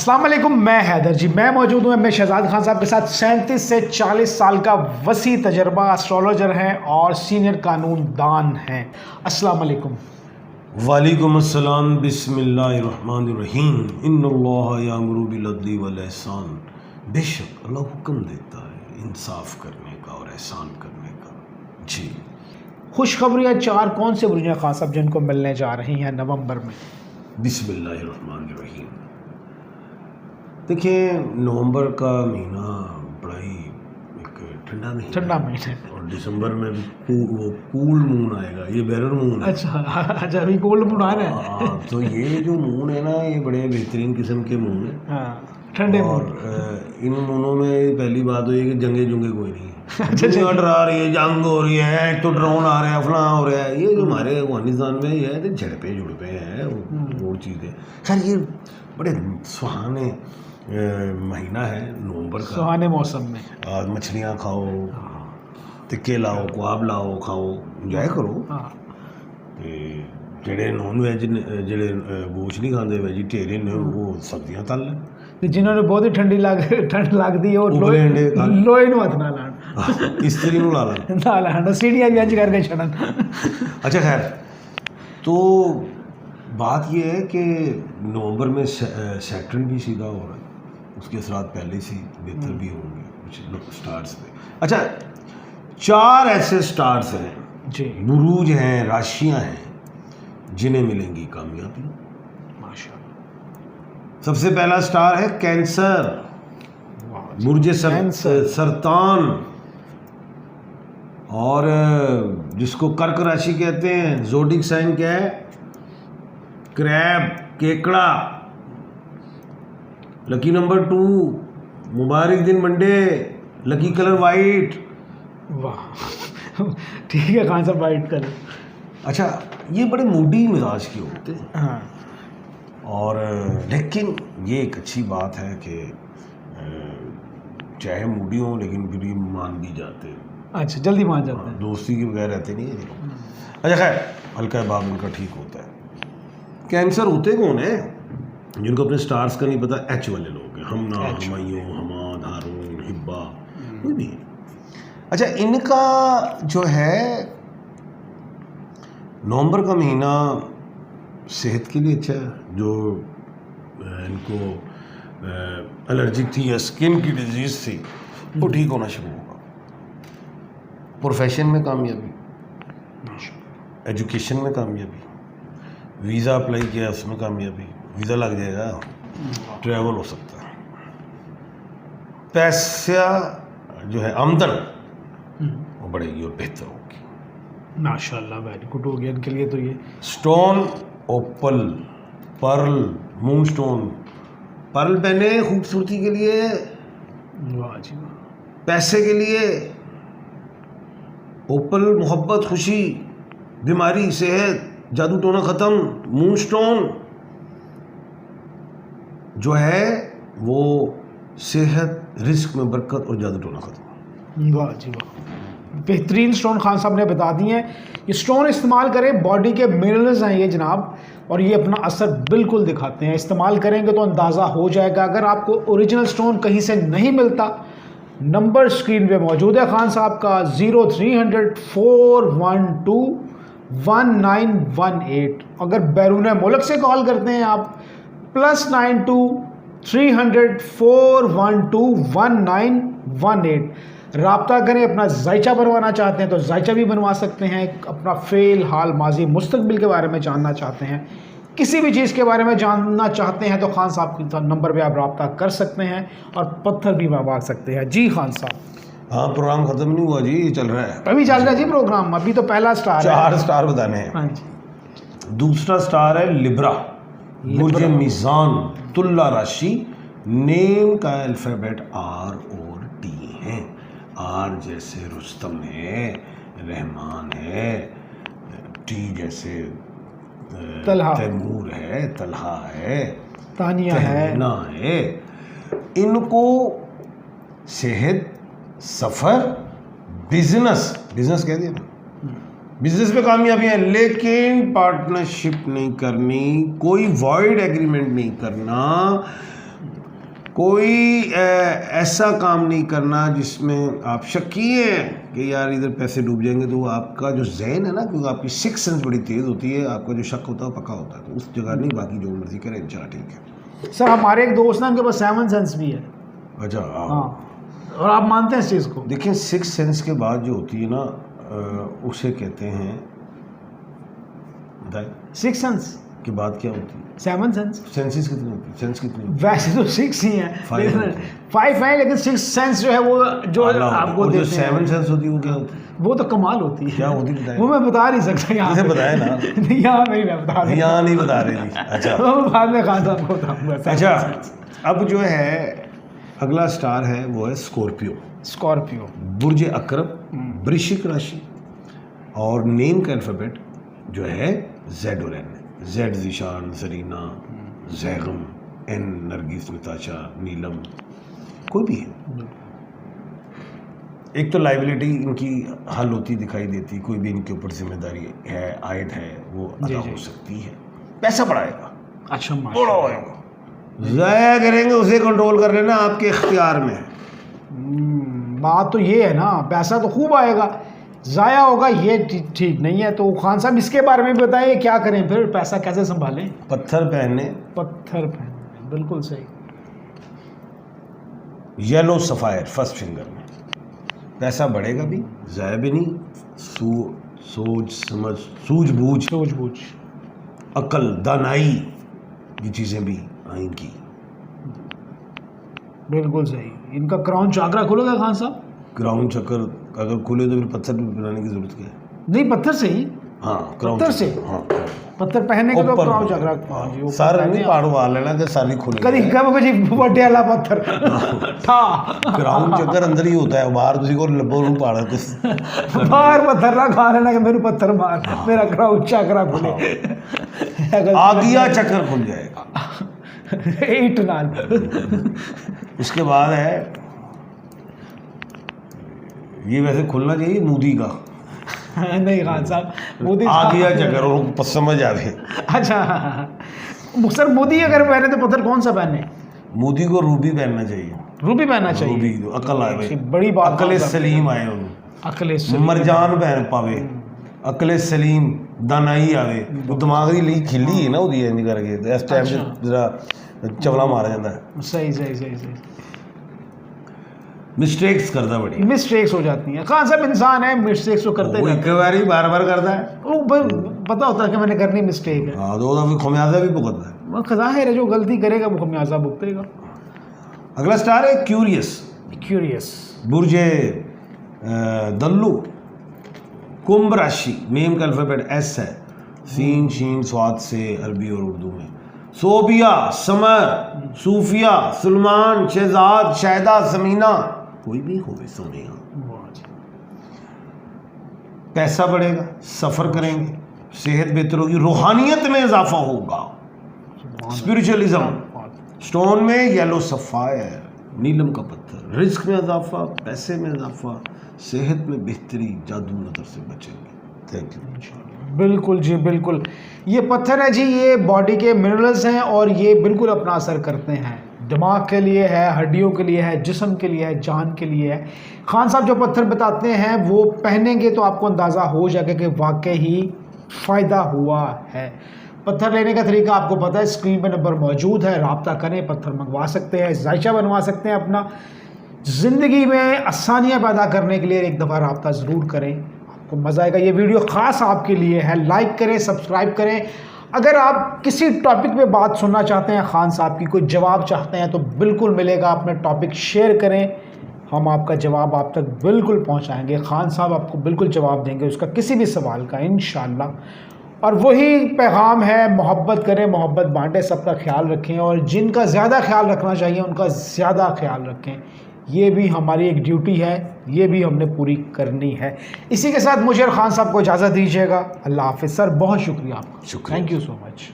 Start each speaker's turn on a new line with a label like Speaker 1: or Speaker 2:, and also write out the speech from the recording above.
Speaker 1: السلام علیکم، میں حیدر جی، میں موجود ہوں میں شہزاد خان صاحب کے ساتھ 37 سے 40 سال کا وسیع تجربہ، اسٹرالوجر ہیں اور سینئر قانون دان ہیں۔ السلام علیکم۔
Speaker 2: وعلیکم السلام۔ بسم اللہ الرحمن الرحیم۔ ان اللہ یامر بالعدل والاحسان، بے شک اللہ حکم دیتا ہے انصاف کرنے کا اور احسان کرنے کا۔ جی،
Speaker 1: خوشخبریاں 4 کون سے بریجیں خان صاحب جن کو ملنے جا رہی ہیں نومبر میں؟
Speaker 2: بسم اللہ الرحمن الرحیم۔ دیکھیں، نومبر کا مہینہ بڑا ہی ایک ٹھنڈا مہینہ ہے، اور دسمبر میں بھی وہ کول مون آئے گا، یہ بیرر مون ہے۔
Speaker 1: اچھا، ابھی کولڈ مون آ رہا ہے۔
Speaker 2: تو یہ جو مون ہے نا، یہ بڑے بہترین قسم کے مون ہیں،
Speaker 1: ٹھنڈے
Speaker 2: اور ان مونوں میں پہلی بات ہوئی کہ جنگیں کوئی نہیں ہے، ڈرا رہی ہے، جنگ ہو رہی ہے، ایک تو ڈرون آ رہا ہے، فلاں ہو رہا ہے۔ یہ جو ہمارے افغانستان میں یہ ہے جھڑپیں ہیں، وہ چیزیں۔ خیر، یہ بڑے سہانے مہینہ ہے نومبر کا،
Speaker 1: سہانے موسم میں
Speaker 2: مچھلیاں کھاؤ، تکے لاؤ، کواب لاؤ، کھاؤ، انجوائے کرو۔ جڑے نان ویج جڑے گوشت نہیں کھاتے، ویجیٹیرین وہ سبزیاں تل لیں۔
Speaker 1: جنہوں نے بہت ہی ٹھنڈ لگتی ہے وہ لوہے نو ہاتھ نہ لان،
Speaker 2: استری نو لا لان،
Speaker 1: سیڑھیاں بھی انج کر کے چھڑن۔
Speaker 2: اچھا، خیر، تو بات یہ ہے کہ نومبر میں سیٹرن بھی سیدھا ہو رہا ہے، اس کے اثرات پہلے سے بہتر بھی ہوں گے کچھ سٹارز پہ۔ اچھا، 4 ایسے سٹارز ہیں
Speaker 1: جی،
Speaker 2: بروج ہیں، راشیاں ہیں جنہیں ملیں گی کامیابی ماشاءاللہ۔ سب سے پہلا سٹار ہے کینسر، برج سرطان، اور جس کو کرک راشی کہتے ہیں۔ زوڈک سائن کیا ہے؟ کریب، کیکڑا۔ لکی نمبر 2، مبارک دن منڈے، لکی کلر وائٹ۔
Speaker 1: واہ، ٹھیک ہے خان صاحب، وائٹ کلر۔
Speaker 2: اچھا، یہ بڑے موڈی مزاج کے ہوتے ہیں، اور لیکن یہ ایک اچھی بات ہے کہ چاہے موڈی ہوں لیکن پھر یہ مان بھی جاتے ہیں۔
Speaker 1: اچھا، جلدی مان جاتے ہیں،
Speaker 2: دوستی کے بغیر رہتے نہیں ہیں۔ اچھا، خیر، ہلکا باب ان کا ٹھیک ہوتا ہے۔ کینسر ہوتے کون ہیں؟ جن کو اپنے سٹارز کا نہیں پتا، ایچ والے لوگ ہیں، ہمنا، ہمایوں، حماد، ہارون، ہبا، کوئی بھی۔ اچھا، ان کا جو ہے نومبر کا مہینہ صحت کے لیے اچھا ہے۔ جو ان کو الرجک تھی یا اسکن کی ڈیزیز تھی، وہ ٹھیک ہونا شروع ہوگا۔ پروفیشن میں کامیابی، ایجوکیشن میں کامیابی، ویزا اپلائی کیا اس میں کامیابی، ویزا لگ جائے گا، ٹریول ہو سکتا ہے۔ پیسہ جو ہے آمدن وہ بڑھے گی اور بہتر ہوگی
Speaker 1: ماشاءاللہ، ویری گڈ ہو گیا ان کے لیے۔ تو یہ
Speaker 2: سٹون، اوپل، پرل، مون سٹون۔ پرل پہنے خوبصورتی کے لیے،
Speaker 1: واہ جی واہ،
Speaker 2: پیسے کے لیے۔ اوپل محبت، خوشی، بیماری، صحت، جادو ٹونا ختم۔ مون سٹون جو ہے وہ صحت، رزق میں برکت اور جادو ٹونا ختم۔
Speaker 1: واہ جی واہ، بہترین سٹون خان صاحب نے بتا دی ہیں۔ یہ سٹون استعمال کریں، باڈی کے منرلز ہیں یہ جناب، اور یہ اپنا اثر بالکل دکھاتے ہیں۔ استعمال کریں گے تو اندازہ ہو جائے گا۔ اگر آپ کو اوریجنل سٹون کہیں سے نہیں ملتا، نمبر سکرین پہ موجود ہے خان صاحب کا 0300 412 1918۔ اگر بیرون ملک سے کال کرتے ہیں آپ، +92 300 412 1918 رابطہ کریں۔ اپنا ذائچہ بنوانا چاہتے ہیں تو ذائچہ بھی بنوا سکتے ہیں۔ اپنا فعل، حال، ماضی، مستقبل کے بارے میں جاننا چاہتے ہیں، کسی بھی چیز کے بارے میں جاننا چاہتے ہیں تو خان صاحب کے نمبر پہ آپ رابطہ کر سکتے ہیں اور پتھر بھی منگوا سکتے ہیں۔ جی خان صاحب،
Speaker 2: ہاں، پروگرام ختم نہیں ہوا جی، یہ چل رہا ہے،
Speaker 1: ابھی چل رہا ہے جی پروگرام، ابھی تو پہلا سٹار ہے۔
Speaker 2: 4 سٹار بتانے ہیں۔
Speaker 1: ہاں جی،
Speaker 2: دوسرا سٹار ہے لبرا، برج میزان، تلا راشی۔ نیم کا الفابیٹ آر اور ٹی ہے۔ آر جیسے رستم ہے، رحمان ہے، ٹی جیسے تیمور ہے، طلحہ ہے،
Speaker 1: تانیہ ہے،
Speaker 2: ہے۔ ان کو صحت، سفر، بزنس کہہ دیا نا، بزنس میں کامیابی ہے، لیکن پارٹنرشپ نہیں کرنی، کوئی وائڈ ایگریمنٹ نہیں کرنا، کوئی ایسا کام نہیں کرنا جس میں آپ شکی ہیں کہ یار ادھر پیسے ڈوب جائیں گے، تو آپ کا جو ذہن ہے نا، کیونکہ آپ کی سکس سینس بڑی تیز ہوتی ہے، آپ کا جو شک ہوتا ہے پکا ہوتا ہے، تو اس جگہ نہیں، باقی جو مرضی کریں انشاءاللہ ٹھیک ہے.
Speaker 1: سر ہمارے ایک دوست ہیں، ان کے پاس 7 سینس بھی ہے.
Speaker 2: اچھا
Speaker 1: ہاں، اور آپ مانتے ہیں اس چیز کو؟
Speaker 2: دیکھیں سکس سینس کے بعد جو ہوتی ہے نا اسے کہتے ہیں، بتائیں
Speaker 1: 6 سینس
Speaker 2: کے بعد کیا ہوتی ہے؟
Speaker 1: 7 سینس.
Speaker 2: سینسز کتنی ہوتی ہے؟ سینس کتنی ہوتی
Speaker 1: ویسے تو 6 ہی ہیں، 5 ہیں، لیکن 6 سینس جو ہے وہ جو آپ کو
Speaker 2: جو
Speaker 1: دیتے ہیں
Speaker 2: 7 سینس ہوتی ہے وہ کیا ہوتی ہے؟
Speaker 1: وہ تو کمال ہوتی ہے.
Speaker 2: کیا ہوتی ہے؟
Speaker 1: وہ میں بتا نہیں سکتا یہاں
Speaker 2: مجھے بتائیں نا.
Speaker 1: یہاں نہیں میں بتا رہا،
Speaker 2: یہاں نہیں بتا رہے جی. اچھا
Speaker 1: وہ بعد میں خان صاحب کو بتاؤں گا.
Speaker 2: اچھا، اب جو ہے اگلا سٹار ہے وہ ہے اسکورپیو.
Speaker 1: اسکارپیو،
Speaker 2: برج اکرم، برشک راشی، اور نیم کا الفابیٹ جو ہے زیڈ اور N. Z Zeeshan, Zarina, زیغم، N نرگس، نتاشا، نیلم، کوئی بھی ہے. ایک تو لائبلٹی ان کی حل ہوتی دکھائی دیتی، کوئی بھی ان کے اوپر ذمہ داری ہے، عائد ہے، وہ ادا ہو سکتی ہے. پیسہ بڑھائے گا،
Speaker 1: اچھا
Speaker 2: بڑا ہوئے گا، ضائع کریں گے اسے کنٹرول کر لینا آپ کے اختیار میں.
Speaker 1: بات تو یہ ہے نا، پیسہ تو خوب آئے گا، ضائع ہوگا یہ ٹھیک نہیں ہے. تو خان صاحب اس کے بارے میں بتائیں کیا کریں پھر، پیسہ کیسے سنبھالیں؟
Speaker 2: پتھر پہننے،
Speaker 1: پتھر پہننے، بالکل صحیح.
Speaker 2: یلو سفائر فرسٹ فنگر میں، پیسہ بڑھے گا بھی، ضائع بھی نہیں. سوچ سمجھ، سوجھ بوجھ،
Speaker 1: سوچ بوجھ،
Speaker 2: عقل، دانائی، یہ چیزیں بھی آئیں گی.
Speaker 1: بالکل صحیح. ان کا کراؤن چاکرا کھلے گا خان صاحب؟
Speaker 2: کراؤن چکر اگر کھلے تو پھر پتھر بنانے کی ضرورت کیا ہے؟
Speaker 1: نہیں، پتھر سے ہی.
Speaker 2: ہاں
Speaker 1: پتھر سے،
Speaker 2: ہاں،
Speaker 1: پتھر پہننے کے تو کراؤن چاکرا.
Speaker 2: سارا نہیں پاڑوا لینا کہ ساری کھلے
Speaker 1: کدی کہو جی بڑے والا پتھر تھا.
Speaker 2: کراؤن چکر اندر ہی ہوتا ہے، باہر کسی کو لبو نہیں پاڑا
Speaker 1: باہر پتھر نہ کھا لینا کہ میرے پتھر مار، میرا کراؤن چاکرا کھلے.
Speaker 2: آگیا چکر کھل جائے گا.
Speaker 1: ایٹ نال.
Speaker 2: اس کے بعد ہے، یہ ویسے کھلنا چاہیے مودی کا.
Speaker 1: نہیں خان صاحب، مودی
Speaker 2: آگیا چکر اور سمجھ آ گئے.
Speaker 1: اچھا سر، مودی اگر پہنے تو پتھر کون سا پہنے؟
Speaker 2: مودی کو روبی پہننا چاہیے.
Speaker 1: روبی پہننا چاہیے.
Speaker 2: روبی عقل آئے،
Speaker 1: بڑی بات،
Speaker 2: عقل سلیم آئے،
Speaker 1: عقل سلیم،
Speaker 2: مرجان پہن پاوے، عقل سلیم، دانائی آوے. وہ دماغ دی لی کھلی ہے نا وہ انج کر کے اس ٹائم ذرا چولا مارا جاتا ہے.
Speaker 1: صحیح صحیح صحیح صحیح.
Speaker 2: مسٹیکس کرتا بڑی،
Speaker 1: مسٹیکس ہو جاتی ہیں. خان صاحب انسان ہے، مسٹیکس تو کرتے
Speaker 2: وہ
Speaker 1: ہیں،
Speaker 2: ایک بار ہی بار بار کرتا ہے،
Speaker 1: وہ پتہ ہوتا ہے کہ میں نے کرنی مسٹیک ہے.
Speaker 2: ہاں، تو وہ خمیازہ بھی بھگتتا ہے.
Speaker 1: ظاہر ہے جو غلطی کرے گا وہ خمیازہ بھگتے گا.
Speaker 2: اگلا سٹار ہے کیوریس.
Speaker 1: کیوریس،
Speaker 2: برج دلو، کمبھ راشی، نیم کا الفابیٹ ایس ہے، سین شین سواد سے عربی اور اردو میں. صوبیہ، سمر، صوفیہ، سلمان، شہزاد، شاہدہ، سمینہ، کوئی بھی ہو سونے. پیسہ بڑھے گا، سفر کریں گے، صحت بہتر ہوگی، روحانیت میں اضافہ ہوگا، اسپریچولی. سٹون میں یلو سفائر، نیلم کا پتھر، رزق میں اضافہ، پیسے میں اضافہ، صحت میں بہتری، جادو نظر سے بچیں گے. Thank you.
Speaker 1: بالکل جی بالکل. یہ پتھر ہے جی، یہ باڈی کے منرلز ہیں اور یہ بالکل اپنا اثر کرتے ہیں. دماغ کے لیے ہے، ہڈیوں کے لیے ہے، جسم کے لیے ہے، جان کے لیے ہے. خان صاحب جو پتھر بتاتے ہیں وہ پہنیں گے تو آپ کو اندازہ ہو جائے گا کہ واقعی ہی فائدہ ہوا ہے. پتھر لینے کا طریقہ آپ کو پتہ ہے، اسکرین پہ نمبر موجود ہے، رابطہ کریں، پتھر منگوا سکتے ہیں، ذائچہ بنوا سکتے ہیں. اپنا زندگی میں آسانیاں پیدا کرنے کے لیے ایک دفعہ رابطہ ضرور کریں، آپ کو مزہ آئے گا. یہ ویڈیو خاص آپ کے لیے ہے، لائک کریں، سبسکرائب کریں. اگر آپ کسی ٹاپک پہ بات سننا چاہتے ہیں خان صاحب کی، کوئی جواب چاہتے ہیں تو بالکل ملے گا. اپنے ٹاپک شیئر کریں، ہم آپ کا جواب آپ تک بالکل پہنچائیں گے. خان صاحب آپ کو بالکل جواب دیں گے اس کا کسی بھی سوال کا انشاءاللہ. اور وہی پیغام ہے، محبت کریں، محبت بانٹیں، سب کا خیال رکھیں، اور جن کا زیادہ خیال رکھنا چاہیے ان کا زیادہ خیال رکھیں. یہ بھی ہماری ایک ڈیوٹی ہے، یہ بھی ہم نے پوری کرنی ہے. اسی کے ساتھ مجھے اور خان صاحب کو اجازت دیجیے گا. اللہ حافظ. سر بہت شکریہ آپ کا.
Speaker 2: شکریہ.
Speaker 1: Thank you so much.